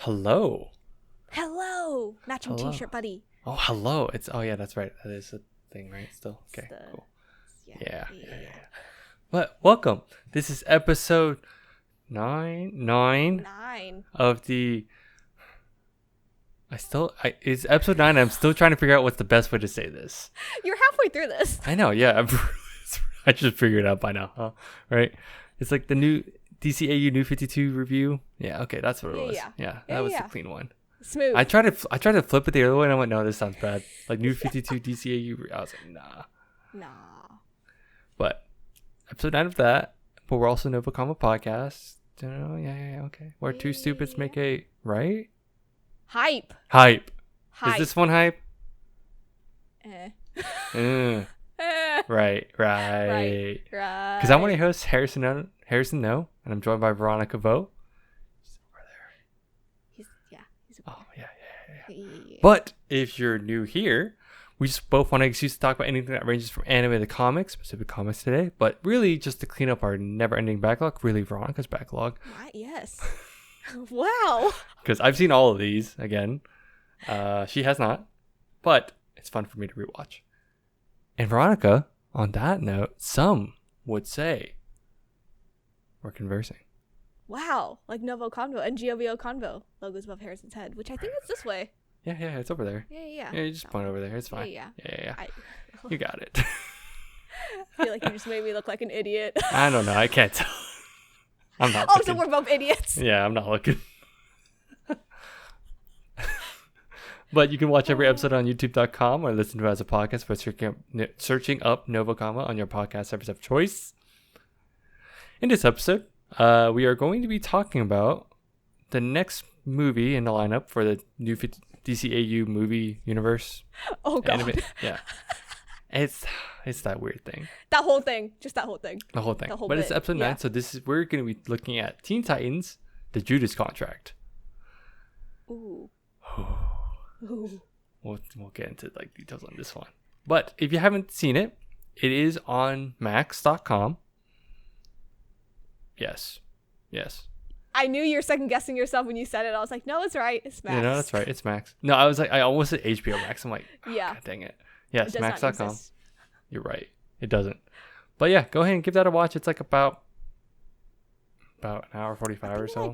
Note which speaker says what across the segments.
Speaker 1: Hello.
Speaker 2: Hello, matching
Speaker 1: Hello.
Speaker 2: T-shirt, buddy.
Speaker 1: Oh, hello. That's right. That is a thing, right? Still. Okay,
Speaker 2: the-
Speaker 1: cool.
Speaker 2: Yeah.
Speaker 1: Yeah. But welcome. This is episode nine
Speaker 2: 9.
Speaker 1: of the. It's episode 9. I'm still trying to figure out what's the best way to say this.
Speaker 2: You're halfway through this.
Speaker 1: I know. Yeah. I should figure it out by now. Huh? Right? It's like the new DCAU New 52 review. Yeah. Okay. That's what it was. Yeah. That was the clean one.
Speaker 2: Smooth.
Speaker 1: I tried to flip it the other way, and I went, no, this sounds bad. Like New 52 DCAU. I was like, nah. But episode 9 of that. But we're also NgoVo Convo podcast. Yeah. Okay. Where two stupids make a right.
Speaker 2: Hype.
Speaker 1: Is this one hype? Right. Because I'm one of your hosts, Harrison No, and I'm joined by Veronica Vo. She's over there.
Speaker 2: He's
Speaker 1: Oh, yeah. But if you're new here, we just both want an excuse to talk about anything that ranges from anime to comics, specific comics today, but really just to clean up our never-ending backlog, really Veronica's backlog.
Speaker 2: Yes. Wow.
Speaker 1: Because I've seen all of these, again. She has not, but it's fun for me to rewatch. And Veronica, on that note, some would say we're conversing.
Speaker 2: Wow. Like NgoVo Convo and NgoVo Convo logos above Harrison's head, which I think is this way.
Speaker 1: Yeah, it's over there.
Speaker 2: Yeah.
Speaker 1: Yeah, you just point over there. It's fine.
Speaker 2: Yeah.
Speaker 1: You got it.
Speaker 2: I feel like you just made me look like an idiot.
Speaker 1: I don't know. I can't tell. I'm not
Speaker 2: Oh,
Speaker 1: looking.
Speaker 2: so we're both idiots.
Speaker 1: Yeah, I'm not looking. But you can watch every episode on youtube.com or listen to it as a podcast by searching up NgoVo Convo on your podcast service of choice. In this episode, we are going to be talking about the next movie in the lineup for the new DCAU movie universe.
Speaker 2: Oh, God.
Speaker 1: Anime. Yeah. It's that weird thing.
Speaker 2: That whole thing. Just that whole thing.
Speaker 1: The whole thing.
Speaker 2: The whole
Speaker 1: but
Speaker 2: bit.
Speaker 1: It's episode 9, so we're going to be looking at Teen Titans, the Judas Contract.
Speaker 2: Ooh.
Speaker 1: We'll get into like details on this one. But if you haven't seen it, it is on max.com. Yes.
Speaker 2: I knew you were second guessing yourself when you said it. I was like, no, it's right. It's Max.
Speaker 1: Yeah, no, that's right. It's Max. No, I almost said HBO Max. I'm like,
Speaker 2: yeah.
Speaker 1: God dang it. Yes,
Speaker 2: it
Speaker 1: max.com. You're right. It doesn't. But yeah, go ahead and give that a watch. It's like about an hour 45 or so.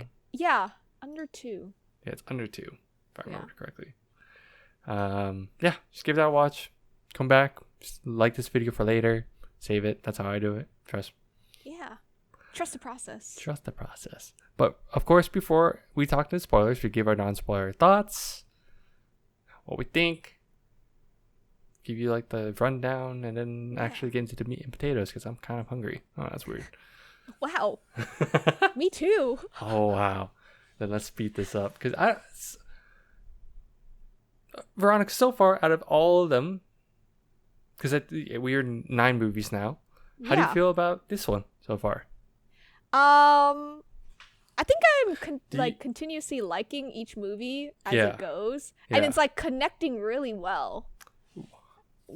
Speaker 2: Under 2.
Speaker 1: Yeah, it's under 2, if I remember correctly. Just give that a watch. Come back. Just like this video for later. Save it. That's how I do it. Trust.
Speaker 2: Yeah. Trust the process.
Speaker 1: Trust the process. But of course, before we talk to spoilers, we give our non-spoiler thoughts, what we think, give you like the rundown, and then actually get into the meat and potatoes because I'm kind of hungry. Oh, that's weird.
Speaker 2: Wow. Me too.
Speaker 1: Oh, wow. Then let's speed this up because Veronica, so far out of all of them, because we are 9 movies now, how do you feel about this one so far?
Speaker 2: I think I'm continuously liking each movie as it goes, and it's like connecting really well.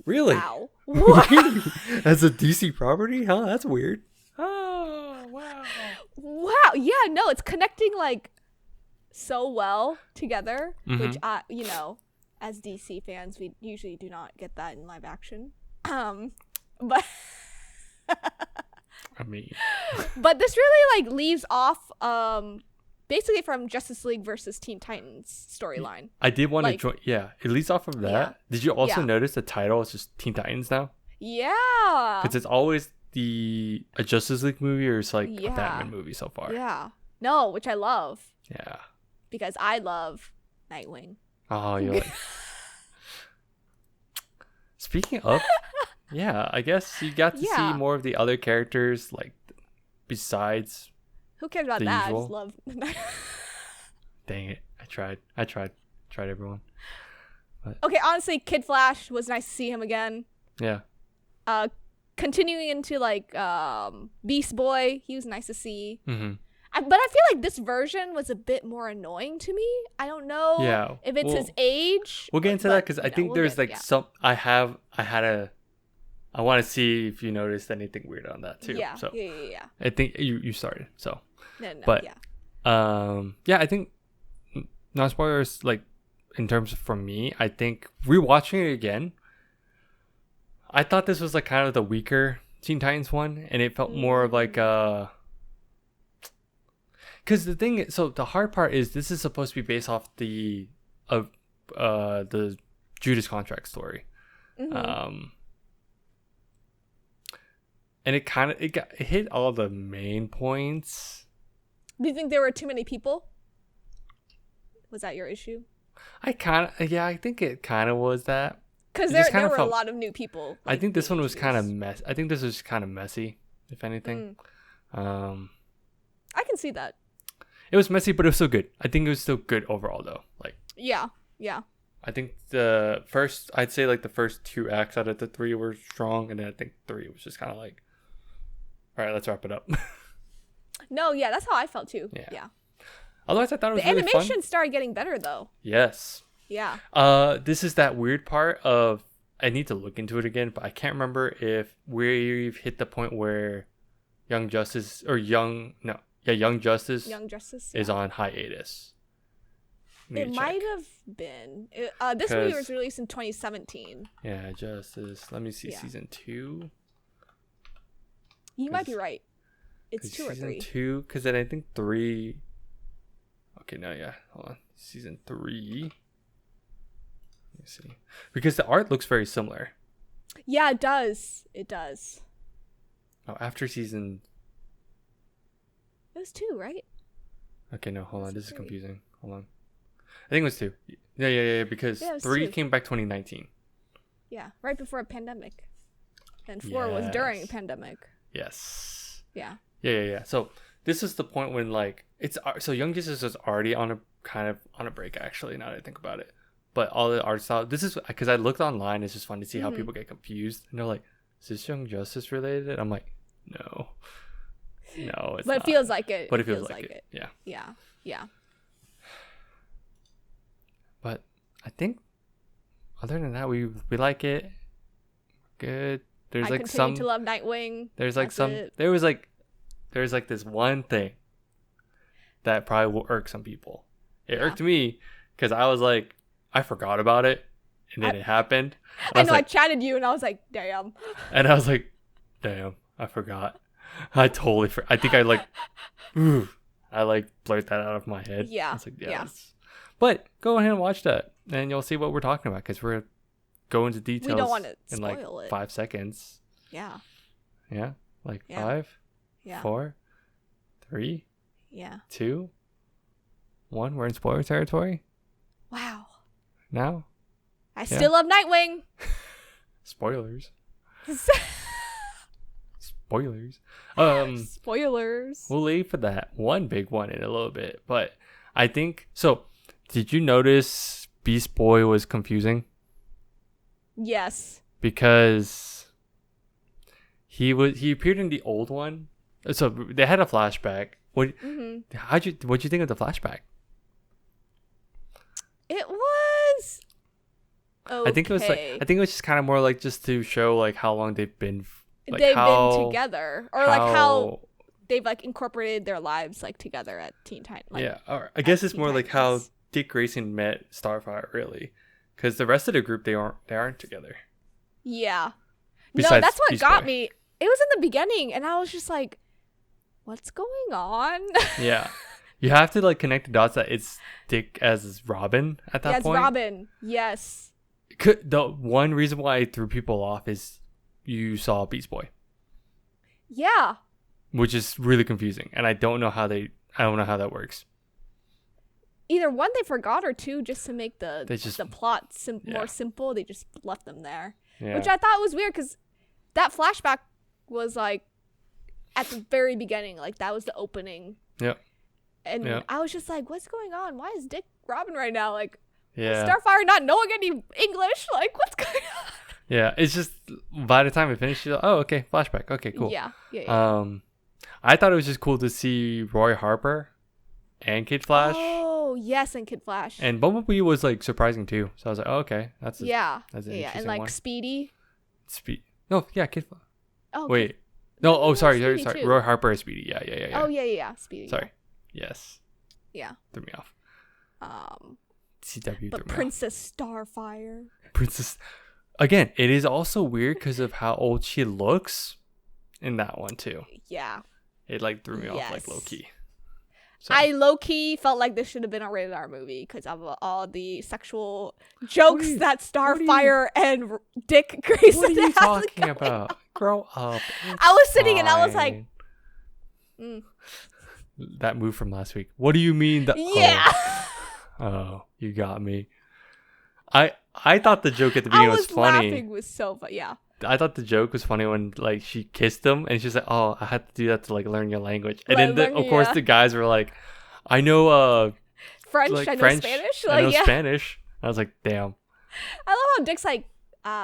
Speaker 1: Really?
Speaker 2: Wow.
Speaker 1: Really? As a DC property? Huh? That's weird. Oh, wow.
Speaker 2: Wow. Yeah, no, it's connecting like so well together, which as DC fans, we usually do not get that in live action. But
Speaker 1: I mean,
Speaker 2: but this really like leaves off basically from Justice League versus Teen Titans storyline.
Speaker 1: I did want to join. Yeah, it leads off of that.
Speaker 2: Yeah.
Speaker 1: Did you also notice the title is just Teen Titans now?
Speaker 2: Yeah.
Speaker 1: Because it's always a Justice League movie or it's like a Batman movie so far.
Speaker 2: Yeah. No, which I love.
Speaker 1: Yeah.
Speaker 2: Because I love Nightwing.
Speaker 1: Oh, you're like. Speaking of, yeah, I guess you got to see more of the other characters, like besides.
Speaker 2: Who cares about that? Usual. I just love.
Speaker 1: Dang it! I tried everyone. But...
Speaker 2: Okay, honestly, Kid Flash was nice to see him again.
Speaker 1: Yeah.
Speaker 2: Continuing into like Beast Boy, he was nice to see.
Speaker 1: Mm-hmm.
Speaker 2: But I feel like this version was a bit more annoying to me. I don't know if it's his age.
Speaker 1: We'll get into that because I think there's some. I want to see if you noticed anything weird on that too.
Speaker 2: Yeah.
Speaker 1: So
Speaker 2: Yeah.
Speaker 1: I think you started. So.
Speaker 2: No.
Speaker 1: But I think not spoilers, like in terms of, for me, I think rewatching it again, I thought this was like kind of the weaker Teen Titans one, and it felt more of like because the thing is, so the hard part is this is supposed to be based off the Judas contract story. And it hit all the main points.
Speaker 2: Do you think there were too many people? Was that your issue?
Speaker 1: I think it kind of was that.
Speaker 2: Because there were a lot of new people.
Speaker 1: I think this one was kind of I think this was kind of messy, if anything.
Speaker 2: I can see that.
Speaker 1: It was messy, but it was still good. I think it was still good overall, though. Like,
Speaker 2: yeah.
Speaker 1: I think I'd say like the first 2 acts out of the 3 were strong, and then I think 3 was just kind of like, all right, let's wrap it up.
Speaker 2: No, yeah, that's how I felt too. Yeah.
Speaker 1: Otherwise, I thought it was
Speaker 2: the
Speaker 1: really
Speaker 2: animation
Speaker 1: fun.
Speaker 2: started getting better though.
Speaker 1: Yes.
Speaker 2: Yeah.
Speaker 1: This is that weird part of, I need to look into it again, but I can't remember if we've hit the point where Young Justice is on hiatus.
Speaker 2: It might have been. This movie was released in 2017.
Speaker 1: Yeah, Justice. Let me see season 2.
Speaker 2: You might be right. It's 2 or 3.
Speaker 1: Season 2, because then I think 3. Okay, no, yeah. Hold on. Season 3. Let me see. Because the art looks very similar.
Speaker 2: Yeah, it does.
Speaker 1: Oh, after season.
Speaker 2: It was 2, right?
Speaker 1: Okay, no, hold on. This is confusing. Hold on. I think it was 2. Yeah, because 3
Speaker 2: 2.
Speaker 1: came back 2019.
Speaker 2: Yeah, right before a pandemic. And 4 was during a pandemic.
Speaker 1: Yes.
Speaker 2: Yeah.
Speaker 1: Yeah. So this is the point when like so Young Justice is already on a break, actually, now that I think about it. But all the art style, this is because I looked online. It's just fun to see how people get confused, and they're like, "Is this Young Justice related?" I'm like, "No, it's
Speaker 2: but
Speaker 1: not."
Speaker 2: It feels like it.
Speaker 1: But it feels like it.
Speaker 2: Yeah.
Speaker 1: But I think other than that, we like it. Good. There's
Speaker 2: I continue to love Nightwing.
Speaker 1: There's like there's like this one thing that probably will irk some people. It irked me because I was like, I forgot about it, and then it happened.
Speaker 2: I know, I chatted you, and I was like, damn.
Speaker 1: And I was like, damn, I forgot. I totally forgot. I think I like, I like blurt that out of my head.
Speaker 2: Yeah.
Speaker 1: I was like, But go ahead and watch that, and you'll see what we're talking about, because we're go into details.
Speaker 2: We don't want to
Speaker 1: in
Speaker 2: spoil
Speaker 1: like
Speaker 2: it.
Speaker 1: 5 seconds.
Speaker 2: Yeah.
Speaker 1: Yeah. Like
Speaker 2: 5.
Speaker 1: 5.
Speaker 2: Yeah.
Speaker 1: 4. 3.
Speaker 2: Yeah.
Speaker 1: 2. 1. We're in spoiler territory.
Speaker 2: Wow.
Speaker 1: Now.
Speaker 2: I still love Nightwing.
Speaker 1: Spoilers. Spoilers.
Speaker 2: Spoilers.
Speaker 1: We'll leave for that one big one in a little bit, but I think so. Did you notice Beast Boy was confusing?
Speaker 2: Yes.
Speaker 1: Because he appeared in the old one, so they had a flashback. What'd you think of the flashback?
Speaker 2: It was okay.
Speaker 1: I think it was just kind of more like just to show like how long they've been
Speaker 2: been together, or like how they've like incorporated their lives like together at Teen Titans. Like,
Speaker 1: yeah, or I guess it's more like how Dick Grayson met Starfire, really, because the rest of the group they aren't together.
Speaker 2: Yeah.
Speaker 1: Besides
Speaker 2: no, that's what
Speaker 1: Beast
Speaker 2: got
Speaker 1: Boy.
Speaker 2: me. It was in the beginning, and I was just like, "What's going on?"
Speaker 1: Yeah, you have to like connect the dots that it's Dick as Robin at that point.
Speaker 2: Yes, Robin. Yes.
Speaker 1: The one reason why I threw people off is you saw Beast Boy.
Speaker 2: Yeah.
Speaker 1: Which is really confusing, and I don't know how that works.
Speaker 2: Either one, they forgot, or two, just to make the plot more simple, they just left them there. Yeah. Which I thought was weird, because that flashback was like at the very beginning, like that was the opening.
Speaker 1: Yep.
Speaker 2: And I was just like, what's going on? Why is Dick Robin right now? Like,
Speaker 1: Starfire
Speaker 2: not knowing any English? Like, what's going on?
Speaker 1: Yeah, it's just by the time it finished, you're like, oh, okay, flashback. Okay, cool.
Speaker 2: Yeah.
Speaker 1: I thought it was just cool to see Roy Harper and Kid Flash.
Speaker 2: Oh, yes, and Kid Flash.
Speaker 1: And Bumblebee was like surprising too. So I was like, oh, okay, that's an interesting
Speaker 2: and like
Speaker 1: one.
Speaker 2: Speedy.
Speaker 1: Kid Flash.
Speaker 2: Oh,
Speaker 1: wait, no, sorry.
Speaker 2: Too.
Speaker 1: Roy Harper is Speedy. Yeah.
Speaker 2: Oh yeah, Speedy.
Speaker 1: Sorry. Yes.
Speaker 2: Yeah.
Speaker 1: Threw me off. CW.
Speaker 2: But Princess Starfire.
Speaker 1: Princess. Again, it is also weird because of how old she looks in that one too.
Speaker 2: Yeah.
Speaker 1: It like threw me off like low key. So.
Speaker 2: I low key felt like this should have been a rated R movie because of all the sexual jokes that Starfire and Dick Grayson.
Speaker 1: What are you talking about? Grow up.
Speaker 2: I was sitting and I was like,
Speaker 1: that move from last week. What do you mean?
Speaker 2: Yeah.
Speaker 1: Oh, you got me. I thought the joke at the beginning was funny.
Speaker 2: Laughing was so funny. Yeah.
Speaker 1: I thought the joke was funny when like she kissed him and she's like, "Oh, I had to do that to like learn your language." And then of course the guys were like, "I know
Speaker 2: French,
Speaker 1: like,
Speaker 2: I know
Speaker 1: French,
Speaker 2: Spanish."
Speaker 1: I know Spanish. I was like, "Damn."
Speaker 2: I love how Dick's like,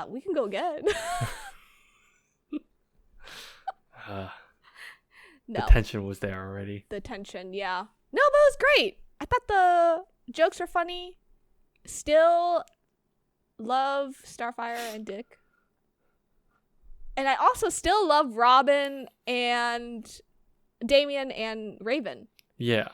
Speaker 2: "We can go again."
Speaker 1: No. The tension was there already.
Speaker 2: The tension, yeah. No, but it was great. I thought the jokes were funny. Still love Starfire and Dick. And I also still love Robin and Damien and Raven.
Speaker 1: Yeah.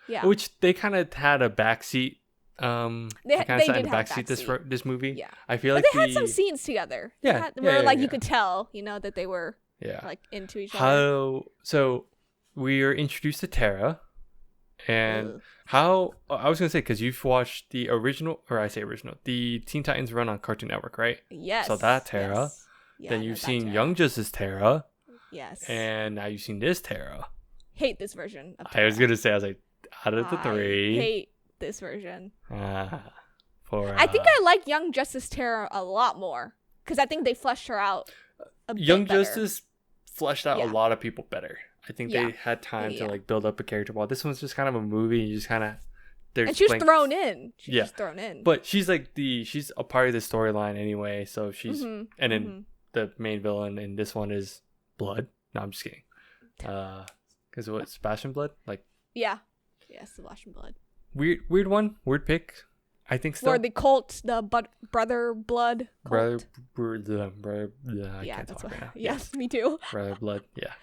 Speaker 2: Yeah.
Speaker 1: Which they kind of had a backseat. They kind of sat in the backseat this movie.
Speaker 2: Yeah.
Speaker 1: I feel
Speaker 2: but
Speaker 1: like
Speaker 2: they had some scenes together.
Speaker 1: Yeah.
Speaker 2: Where like you could tell, that they were like into each other.
Speaker 1: So we are introduced to Tara. And how I was gonna say, because you've watched the original, or I say original, the Teen Titans run on Cartoon Network, right?
Speaker 2: Yes.
Speaker 1: So that Tara.
Speaker 2: Yes. Yeah,
Speaker 1: then you've seen Young Justice Tara.
Speaker 2: Yes.
Speaker 1: And now you've seen this Tara.
Speaker 2: Hate this version of Tara.
Speaker 1: I was gonna say, I was like, out of the three,
Speaker 2: hate this version.
Speaker 1: I
Speaker 2: think I like Young Justice Tara a lot more because I think they fleshed her out.
Speaker 1: Young Justice fleshed out a lot of people better. I think they had time to like build up a character. While this one's just kind of a movie, you just kind of
Speaker 2: and she was thrown in. She's just thrown in.
Speaker 1: But she's like she's a part of the storyline anyway. So she's and then the main villain in this one is Blood. No, I'm just kidding. Because what Sebastian Blood? Like
Speaker 2: Sebastian Blood.
Speaker 1: Weird one. Weird pick. I think so.
Speaker 2: For the cult, the Brother Blood cult.
Speaker 1: Brother. I can't talk right now.
Speaker 2: Yes, me too.
Speaker 1: Brother Blood. Yeah.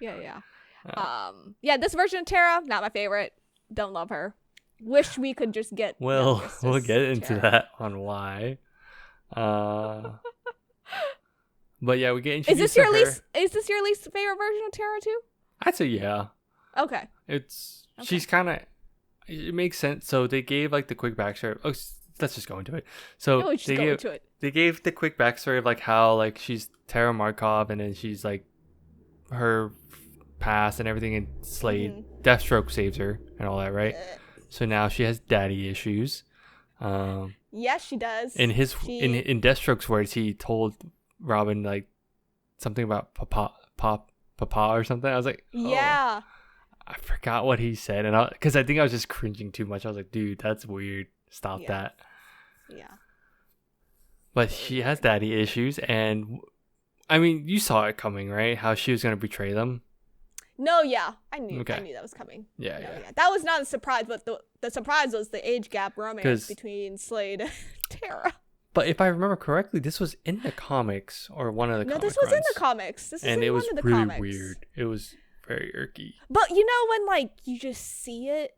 Speaker 2: Yeah. This version of Tara, not my favorite. Don't love her. Wish we could just get.
Speaker 1: Well, we'll get into that on why. But yeah, we get introduced. Is
Speaker 2: this your least favorite version of Tara too?
Speaker 1: I'd say yeah.
Speaker 2: Okay.
Speaker 1: She's kind of. It makes sense. So they gave like the quick backstory. Oh, let's just go into it. So they gave the quick backstory of like how like she's Tara Markov and then she's like her past and everything, and Slade Deathstroke saves her and all that, right? So now she has daddy issues.
Speaker 2: Yes, she does.
Speaker 1: In in Deathstroke's words, he told Robin like something about papa or something. I was like, yeah. I forgot what he said, and because I think I was just cringing too much. I was like, dude, that's weird. Stop that.
Speaker 2: Yeah.
Speaker 1: But she has daddy issues, and I mean, you saw it coming, right? How she was gonna betray them.
Speaker 2: No, yeah, I knew that was coming.
Speaker 1: Yeah.
Speaker 2: That was not a surprise, but the surprise was the age gap romance between Slade and Tara.
Speaker 1: But if I remember correctly, this was in the comics or one of the. No,
Speaker 2: this was in the comics.
Speaker 1: And it was really weird. It was very irky.
Speaker 2: But you know when like you just see it,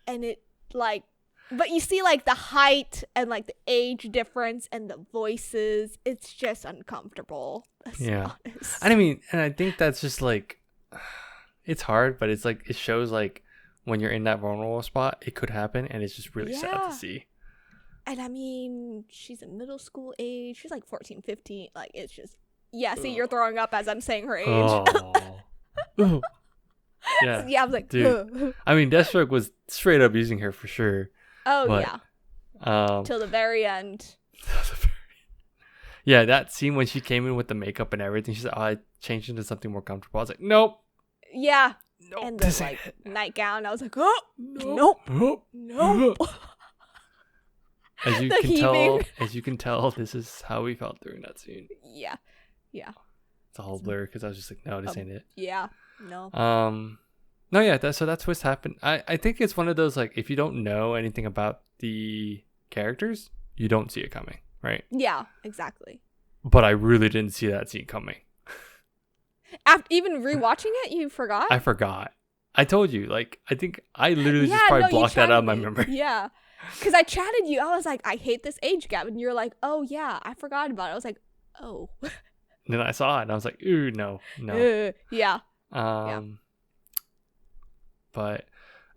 Speaker 2: and it like, but you see like the height and like the age difference and the voices. It's just uncomfortable.
Speaker 1: Yeah, and I think that's just like. It's hard, but it's like it shows like when you're in that vulnerable spot, it could happen, and it's just really sad to see.
Speaker 2: And I mean, she's in middle school age. She's like 14, 15. Like, it's just... Yeah, see, you're throwing up as I'm saying her age.
Speaker 1: Oh. Yeah.
Speaker 2: Yeah, I was like...
Speaker 1: Dude. I mean, Deathstroke was straight up using her for sure.
Speaker 2: Oh, yeah. Till the very end.
Speaker 1: Yeah, that scene when she came in with the makeup and everything, she's like, oh, I changed into something more comfortable. I was like, nope.
Speaker 2: Yeah. Nope, and the like nightgown, I was like, oh, nope.
Speaker 1: As you can tell, this is how we felt during that scene.
Speaker 2: Yeah.
Speaker 1: It's a whole blur because I was just like, no, this ain't it.
Speaker 2: Yeah. No.
Speaker 1: No, yeah. That's what's happened. I think it's one of those like if you don't know anything about the characters, you don't see it coming, right?
Speaker 2: Yeah, exactly.
Speaker 1: But I really didn't see that scene coming.
Speaker 2: After even rewatching it, you forgot?
Speaker 1: I forgot. I told you, like, I think I literally just
Speaker 2: Yeah,
Speaker 1: probably
Speaker 2: no, you
Speaker 1: blocked that out of my
Speaker 2: chatted me.
Speaker 1: memory.
Speaker 2: Yeah. Because I chatted you. I was like, I hate this age gap. And you're like, oh, yeah, I forgot about it. I was like, oh.
Speaker 1: And then I saw it and I was like, ooh, no.
Speaker 2: Yeah.
Speaker 1: But,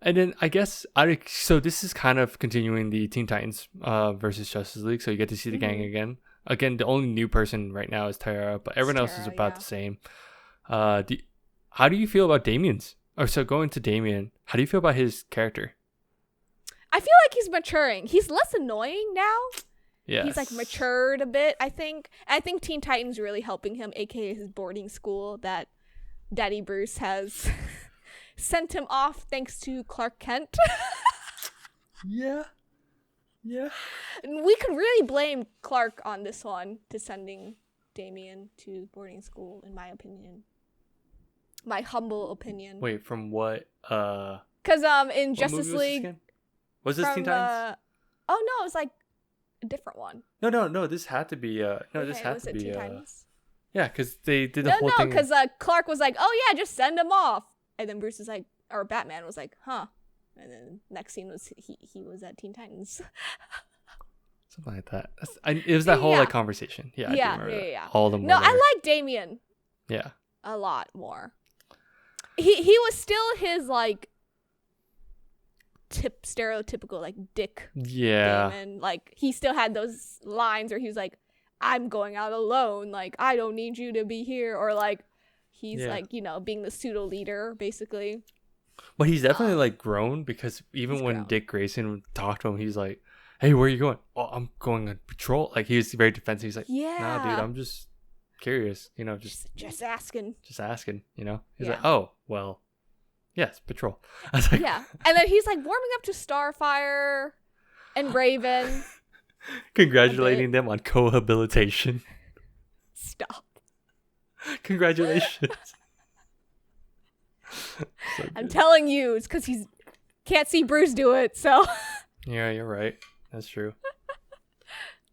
Speaker 1: and then I guess, so this is kind of continuing the Teen Titans versus Justice League. So you get to see the gang again. Again, the only new person right now is Tara, but everyone else is about the same. How do you feel about Damien's? Or so going to Damien, how do you feel about his character?
Speaker 2: I feel like he's maturing. He's less annoying now. Yeah. He's like matured a bit, I think. And I think Teen Titans really helping him, aka his boarding school that Daddy Bruce has sent him off thanks to Clark Kent.
Speaker 1: Yeah.
Speaker 2: We could really blame Clark on this one to sending Damien to boarding school, in my opinion. My humble opinion.
Speaker 1: Wait, from what?
Speaker 2: Because in Justice League.
Speaker 1: Was this Teen Titans?
Speaker 2: Oh no, it was like a different one.
Speaker 1: No. This had to be. This had to be.
Speaker 2: Teen Titans?
Speaker 1: Yeah, because they did the whole thing.
Speaker 2: No, because Clark was like, "Oh yeah, just send him off," and then Bruce was like, or Batman was like, "Huh," and then next scene was he was at Teen Titans.
Speaker 1: Something like that. It was that whole like conversation. Yeah.
Speaker 2: Yeah.
Speaker 1: All of them.
Speaker 2: No, I like Damien.
Speaker 1: Yeah.
Speaker 2: A lot more. He was still his like stereotypical like dick.
Speaker 1: Yeah.
Speaker 2: Damon. Like he still had those lines where he was like, "I'm going out alone. Like I don't need you to be here," or like he's like being the pseudo leader basically.
Speaker 1: But he's definitely like grown because even when Dick Grayson talked to him, he's like, "Hey, where are you going?" "Oh, I'm going on patrol." Like he was very defensive. He's like, "Nah, dude, I'm just curious. Just
Speaker 2: asking.
Speaker 1: Just asking. He's like, "Oh, well, yes, patrol." I was like,
Speaker 2: yeah. And then he's like warming up to Starfire and Raven,
Speaker 1: congratulating them on cohabilitation.
Speaker 2: Stop.
Speaker 1: Congratulations. So
Speaker 2: I'm telling you, it's because he's can't see Bruce do it. So.
Speaker 1: Yeah, you're right. That's true.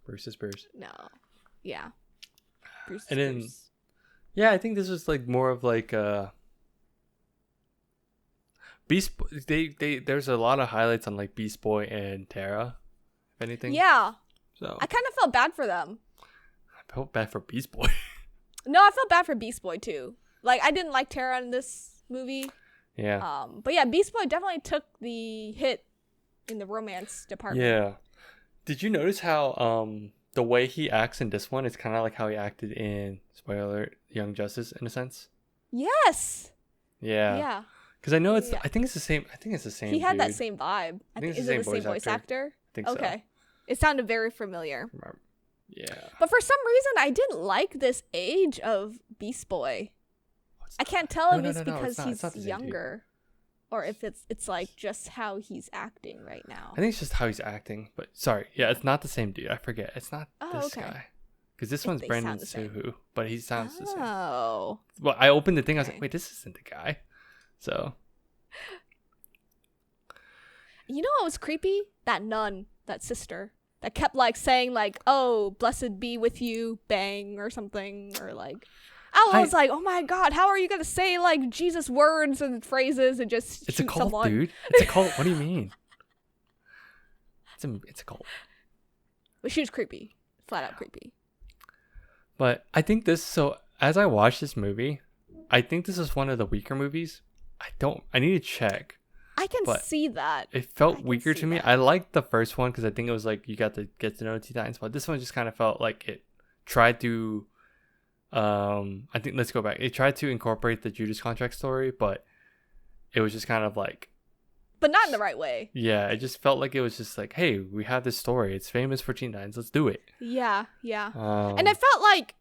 Speaker 1: Bruce is Bruce.
Speaker 2: No. Yeah. Bruce is
Speaker 1: and then,
Speaker 2: Bruce.
Speaker 1: Yeah, I think this was like more of like Beast. There's a lot of highlights on like Beast Boy and Tara, if anything.
Speaker 2: Yeah.
Speaker 1: So
Speaker 2: I kind of felt bad for them.
Speaker 1: I felt bad for Beast Boy.
Speaker 2: No, I felt bad for Beast Boy too. Like I didn't like Tara in this movie.
Speaker 1: Yeah.
Speaker 2: But yeah, Beast Boy definitely took the hit in the romance department.
Speaker 1: Yeah. Did you notice how the way he acts in this one is kind of like how he acted in, spoiler alert, Young Justice in a sense?
Speaker 2: Yes.
Speaker 1: Yeah.
Speaker 2: Yeah.
Speaker 1: Because I know it's. Yeah. I think it's the same.
Speaker 2: He had that same vibe. I think is it the same voice actor?
Speaker 1: I think so.
Speaker 2: Okay. It sounded very familiar.
Speaker 1: Yeah.
Speaker 2: But for some reason, I didn't like this age of Beast Boy. I can't tell if it's because he's younger, or if it's like just how he's acting right now.
Speaker 1: I think it's just how he's acting. But sorry, yeah, it's not the same dude. I forget. It's not this guy. Because this one's Brendan Suhu, but he sounds the same. Oh. Well, I opened the thing. I was like, wait, this isn't the guy. So.
Speaker 2: You know what was creepy? That nun, that sister, that kept like saying like, "Oh, blessed be with you, bang," or something, or like. I was like, oh my god, how are you gonna say like Jesus words and phrases and just
Speaker 1: it's
Speaker 2: shoot
Speaker 1: a cult,
Speaker 2: someone?
Speaker 1: Dude. It's a cult. What do you mean? It's a cult.
Speaker 2: But she was creepy, flat out creepy.
Speaker 1: But I think this. So as I watched this movie, I think this is one of the weaker movies. I need to check.
Speaker 2: I can see that.
Speaker 1: It felt weaker to me. I liked the first one because I think it was like you got to get to know Teen Titans, but this one just kind of felt like it tried to. I think let's go back. It tried to incorporate the Judas contract story, but it was just kind of like.
Speaker 2: But not in the right way.
Speaker 1: Yeah, it just felt like it was just like, hey, we have this story. It's famous for Teen Titans. Let's do it.
Speaker 2: Yeah. And it felt like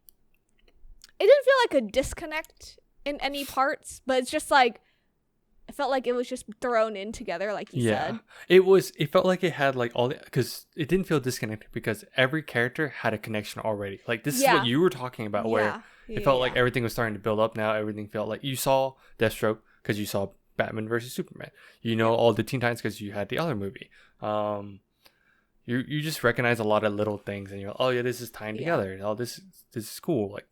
Speaker 2: it didn't feel like a disconnect in any parts, but it's just like it felt like it was just thrown in together, like you said.
Speaker 1: It felt like it had like all the, because it didn't feel disconnected because every character had a connection already. Like this is what you were talking about, where it felt like everything was starting to build up. Now everything felt like you saw Deathstroke because you saw Batman versus Superman. You know all the Teen Titans because you had the other movie. You just recognize a lot of little things, and you're like, oh yeah, this is tying together. Oh, this is cool. Like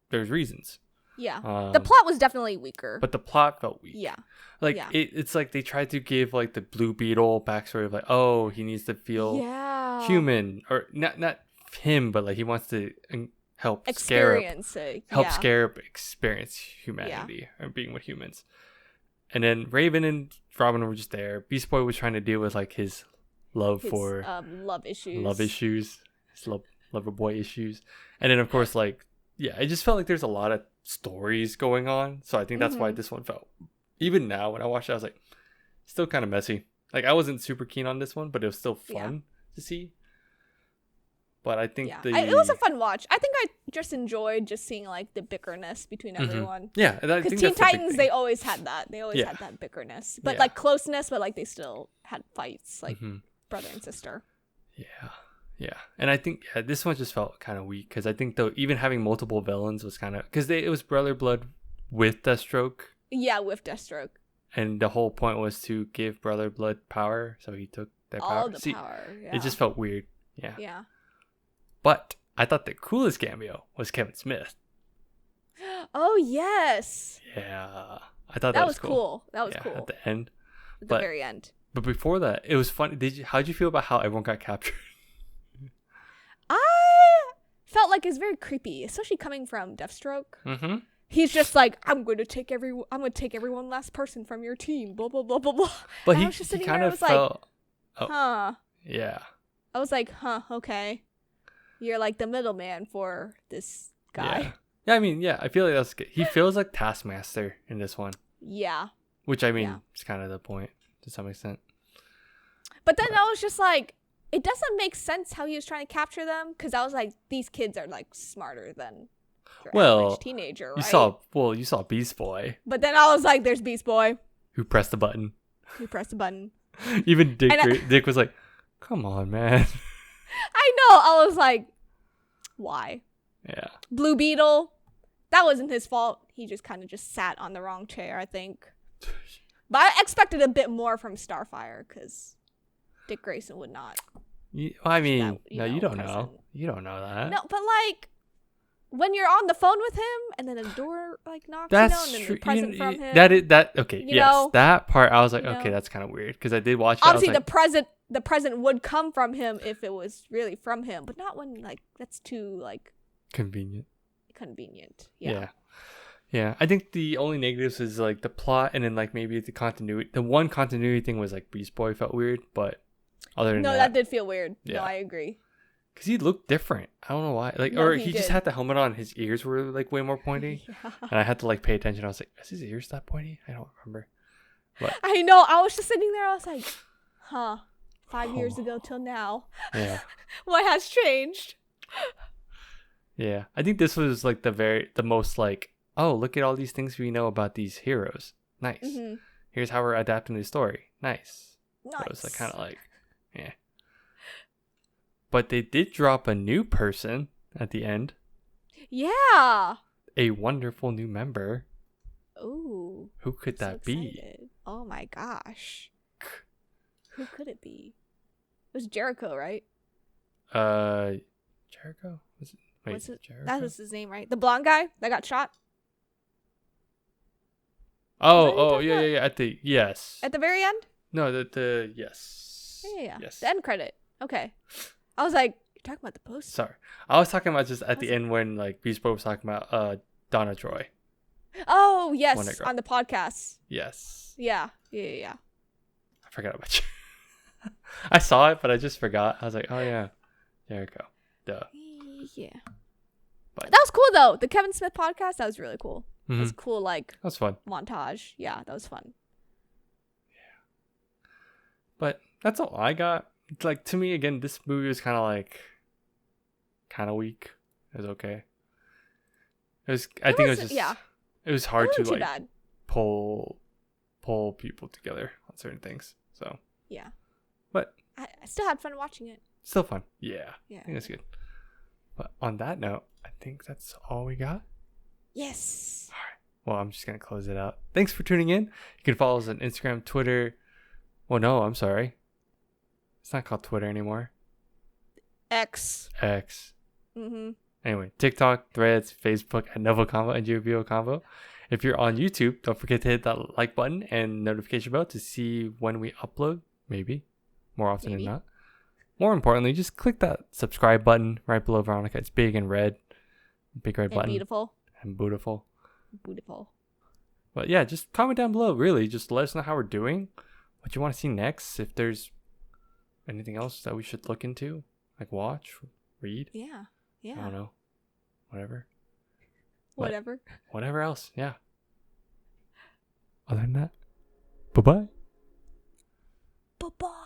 Speaker 1: there's reasons.
Speaker 2: Yeah. The plot was definitely weaker.
Speaker 1: But the plot felt weak.
Speaker 2: Yeah.
Speaker 1: Like
Speaker 2: Yeah.
Speaker 1: it's like they tried to give like the Blue Beetle backstory of like, oh, he needs to feel human, or not him, but like he wants to help
Speaker 2: experience
Speaker 1: Scarab experience humanity or being with humans. And then Raven and Robin were just there. Beast Boy was trying to deal with like his love issues, his lover boy issues, and then of course like it just felt like there's a lot of stories going on. So I think that's why this one felt. Even now, when I watched it, I was like, still kind of messy. Like, I wasn't super keen on this one, but it was still fun to see. But I think
Speaker 2: it was a fun watch. I think I just enjoyed just seeing, like, the bickerness between everyone.
Speaker 1: Yeah.
Speaker 2: Because Teen Titans, they always had that. They always had that bickerness. But, like, closeness, but, like, they still had fights, like, brother and sister.
Speaker 1: Yeah. And I think this one just felt kind of weak. Because I think, though, even having multiple villains was kind of... Because it was Brother Blood with Deathstroke.
Speaker 2: Yeah, with Deathstroke.
Speaker 1: And the whole point was to give Brother Blood power, so he took that power.
Speaker 2: All the power,
Speaker 1: It just felt weird. Yeah.
Speaker 2: Yeah.
Speaker 1: But I thought the coolest cameo was Kevin Smith.
Speaker 2: Oh, yes.
Speaker 1: Yeah. I thought that was cool.
Speaker 2: That was cool.
Speaker 1: At the end.
Speaker 2: At the very end.
Speaker 1: But before that, it was funny. How'd you feel about how everyone got captured?
Speaker 2: I felt like it's very creepy, especially coming from Deathstroke.
Speaker 1: Mm-hmm.
Speaker 2: He's just like, I'm going to take every one last person from your team, blah, blah, blah, blah, blah.
Speaker 1: But
Speaker 2: and
Speaker 1: he,
Speaker 2: I was just sitting
Speaker 1: kind
Speaker 2: there,
Speaker 1: of felt...
Speaker 2: like, huh.
Speaker 1: Yeah.
Speaker 2: I was like, huh, okay. You're like the middleman for this guy.
Speaker 1: Yeah, I mean, I feel like that's good. He feels like Taskmaster in this one.
Speaker 2: Yeah.
Speaker 1: Which, I mean, is kind of the point to some extent.
Speaker 2: But then I was just like, it doesn't make sense how he was trying to capture them, because I was like, these kids are like smarter than your average teenager, right?
Speaker 1: You saw Beast Boy.
Speaker 2: But then I was like, there's Beast Boy.
Speaker 1: Who pressed the button.
Speaker 2: Even
Speaker 1: Dick was like, come on, man.
Speaker 2: I know. I was like, why?
Speaker 1: Yeah.
Speaker 2: Blue Beetle, that wasn't his fault. He just kind of just sat on the wrong chair, I think. But I expected a bit more from Starfire, because Dick Grayson would not.
Speaker 1: You don't know. You don't know that.
Speaker 2: No, but like, when you're on the phone with him and then a door like knocks,
Speaker 1: that's
Speaker 2: and then
Speaker 1: true.
Speaker 2: a present from him.
Speaker 1: Okay. That part I was like, okay, that's kind of weird, because I did watch it.
Speaker 2: Obviously, the present would come from him if it was really from him, but not when like that's too like
Speaker 1: convenient.
Speaker 2: Yeah.
Speaker 1: I think the only negatives is like the plot, and then like maybe the continuity. The one continuity thing was like Beast Boy felt weird, but other than
Speaker 2: that did feel weird.
Speaker 1: Yeah.
Speaker 2: No, I agree.
Speaker 1: Because he looked different. I don't know why. Like,
Speaker 2: No,
Speaker 1: or
Speaker 2: he
Speaker 1: just
Speaker 2: did.
Speaker 1: had the helmet on. His ears were like way more pointy, and I had to like pay attention. I was like, is his ears that pointy? I don't remember. But
Speaker 2: I know. I was just sitting there. I was like, huh. 5 years ago till now.
Speaker 1: Yeah.
Speaker 2: What has changed?
Speaker 1: Yeah. I think this was like the most like, oh, look at all these things we know about these heroes. Nice.
Speaker 2: Mm-hmm.
Speaker 1: Here's how we're adapting the story. Nice.
Speaker 2: Nice.
Speaker 1: So it was like kind of like, yeah. But they did drop a new person at the end.
Speaker 2: Yeah.
Speaker 1: A wonderful new member.
Speaker 2: Ooh.
Speaker 1: Who could that be?
Speaker 2: Oh my gosh. Who could it be? It was Jericho, right?
Speaker 1: Jericho?
Speaker 2: What's it?
Speaker 1: Jericho?
Speaker 2: That was his name, right? The blonde guy that got shot?
Speaker 1: Yeah. At the
Speaker 2: very end?
Speaker 1: No, yes.
Speaker 2: Yeah.
Speaker 1: Yes.
Speaker 2: The end credit. Okay. I was like, you're talking about the post?
Speaker 1: Sorry. I was talking about just at the end when like Beast Boy was talking about Donna Troy.
Speaker 2: Oh, yes. On the podcast.
Speaker 1: Yes.
Speaker 2: Yeah.
Speaker 1: I forgot about you. I saw it, but I just forgot. I was like, oh yeah. Jericho. Duh.
Speaker 2: Yeah.
Speaker 1: But
Speaker 2: that was cool though. The Kevin Smith podcast, that was really cool.
Speaker 1: Mm-hmm.
Speaker 2: It was cool, like
Speaker 1: that was fun.
Speaker 2: Montage. Yeah, that was fun.
Speaker 1: Yeah. But that's all I got. Like, to me, again, this movie was kind of weak. It was okay. It was hard to like
Speaker 2: bad.
Speaker 1: pull people together on certain things. So
Speaker 2: yeah,
Speaker 1: but
Speaker 2: I still had fun watching it.
Speaker 1: Still fun. Yeah.
Speaker 2: Yeah,
Speaker 1: I think that's good. But on that note, I think that's all we got.
Speaker 2: Yes.
Speaker 1: All right. Well, I'm just gonna close it out. Thanks for tuning in. You can follow us on Instagram, Twitter. Well, no, I'm sorry. It's not called Twitter anymore.
Speaker 2: X.
Speaker 1: Mm-hmm. Anyway, TikTok, Threads, Facebook at NgoVo Convo and NgoVo Convo. If you're on YouTube, don't forget to hit that like button and notification bell to see when we upload. Maybe. More often than not. More importantly, just click that subscribe button right below Veronica. It's big and red. Big red
Speaker 2: And
Speaker 1: button.
Speaker 2: beautiful.
Speaker 1: And beautiful.
Speaker 2: Beautiful.
Speaker 1: But yeah, just comment down below, really. Just let us know how we're doing. What you want to see next. If there's anything else that we should look into. Like watch, read.
Speaker 2: Yeah.
Speaker 1: I don't know. Whatever. Whatever else. Yeah. Other than that, bye-bye.
Speaker 2: Bye-bye.